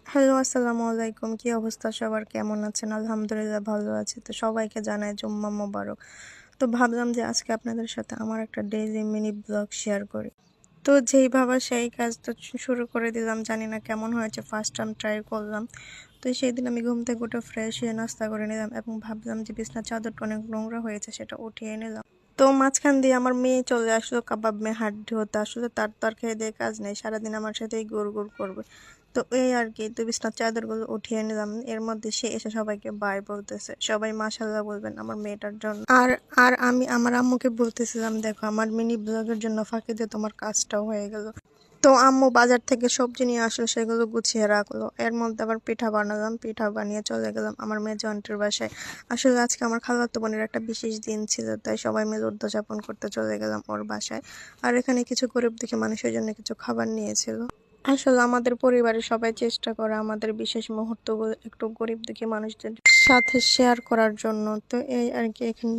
Hello, আসসালামু আলাইকুম। কি অবস্থা সবার? কেমন আছেন? আলহামদুলিল্লাহ ভালো আছি। তো সবাইকে জানাই জুম্মা মোবারক। তো ভাবলাম যে আজকে আপনাদের সাথে আমার একটা ডেইলি মিনি ব্লগ শেয়ার করি। তো যেই ভাবা সেই কাজ তো শুরু করে দিলাম। জানি না কেমন হয়েছে, ফার্স্ট টাইম ট্রাই করলাম। তো সেদিন আমি ঘুম থেকে উঠে ফ্রেশ হয়ে নাস্তা করে নিলাম এবং ভাবলাম যে বিছানার চাদরটা অনেক নোংরা হয়েছে, সেটা উঠিয়ে নিলাম। তো মাঝখান দিয়ে আমার মেয়ে চলে আসলো কাবাব মে হাড্ডি হতে। আসলে তার তো আর খেয়ে দিয়ে কাজ নেই, সারাদিন আমার সাথেই গুড় গুড় করবে। তো এই আর কি, তো বিছানার চাদরগুলো উঠিয়ে নিলাম। এর মধ্যে সে এসে সবাইকে বাই বলতেছে। সবাই মাশাল্লাহ বলবেন আমার মেয়েটার জন্য। আর আর আমি আমার আম্মুকে বলতেছিলাম, দেখো আমার মিনি ব্লগের জন্য ফাঁকি দিয়ে তোমার কাজটাও হয়ে গেল। তো আম্মু বাজার থেকে সবজি নিয়ে আসলো, সেগুলো গুছিয়ে রাখলো। এর মধ্যে আবার পিঠা বানালাম, পিঠা বানিয়ে চলে গেলাম আমার মেজো আন্টির বাসায়। আসলে আজকে আমার খালাতো বোনের একটা বিশেষ দিন ছিল, তাই সবাই মিলে উদযাপন করতে চলে গেলাম ওর বাসায়। আর এখানে কিছু গরিব দুঃখী মানুষের জন্য কিছু খাবার নিয়েছিল। আসলে আমাদের পরিবারের সবাই চেষ্টা করে আমাদের বিশেষ মুহূর্তগুলো একটু গরিব দুঃখী মানুষদের সাথে শেয়ার করার জন্য। তো এই আর কি, এখানে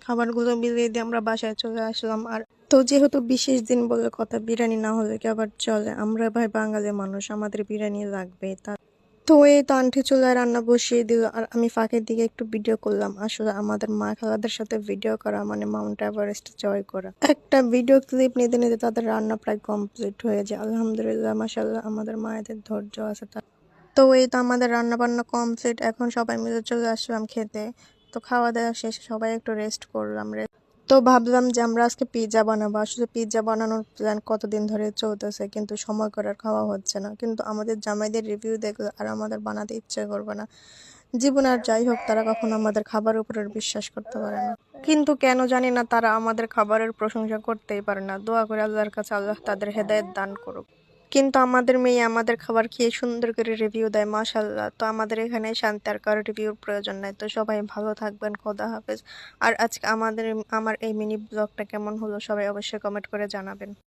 খাবারগুলো বিলিয়ে দিয়ে আমরা বাসায় চলে আসলাম। আর তো যেহেতু বিশেষ দিন বলে কথা, বিরিয়ানি না হলে কি আবার চলে? আমরা ভাই বাঙালি মানুষ, আমাদের বিরিয়ানি লাগবে। তো এই তো আন্টি চুলায় রান্না বসিয়ে দিল আর আমি ফাঁকের দিকে একটু ভিডিও করলাম। আসলে আমাদের মা খালাদের সাথে ভিডিও করা মানে মাউন্ট এভারেস্ট জয় করা। একটা ভিডিও ক্লিপ নিতে নিতে তাদের রান্না প্রায় কমপ্লিট হয়ে যায়। আলহামদুলিল্লাহ, মাশাআল্লাহ, আমাদের মায়েদের ধৈর্য আছে। তো এই তো আমাদের রান্না বান্না কমপ্লিট, এখন সবাই মিলে চলে আসলাম খেতে। তো খাওয়া দাওয়া শেষে সবাই একটু রেস্ট করলাম। তো ভাবলাম যে আমরা আজকে পিৎজা বানাবো। আসলে পিৎজা বানানোর প্ল্যান কতদিন ধরে চলতেছে, কিন্তু সময় করে আর খাওয়া হচ্ছে না। কিন্তু আমাদের জামাইদের রিভিউ দেখলে আর আমাদের বানাতে ইচ্ছে করবে না। জীবন আর যাই হোক, তারা কখনো আমাদের খাবারের উপরে বিশ্বাস করতে পারে না। কিন্তু কেন জানি না, তারা আমাদের খাবারের প্রশংসা করতেই পারে না। দোয়া করে আল্লাহর কাছে আল্লাহ তাদের হেদায়েত দান করুক। কিন্তু আমাদের মেয়ে আমাদের খাবার খেয়ে সুন্দর করে রিভিউ দেয়, মাশাল্লাহ। তো আমাদের এখানে শান্তি, আর কারো রিভিউর প্রয়োজন নাই। তো সবাই ভালো থাকবেন, খোদা হাফেজ। আর আজকে আমার এই মিনি ব্লগটা কেমন হলো সবাই অবশ্যই কমেন্ট করে জানাবেন।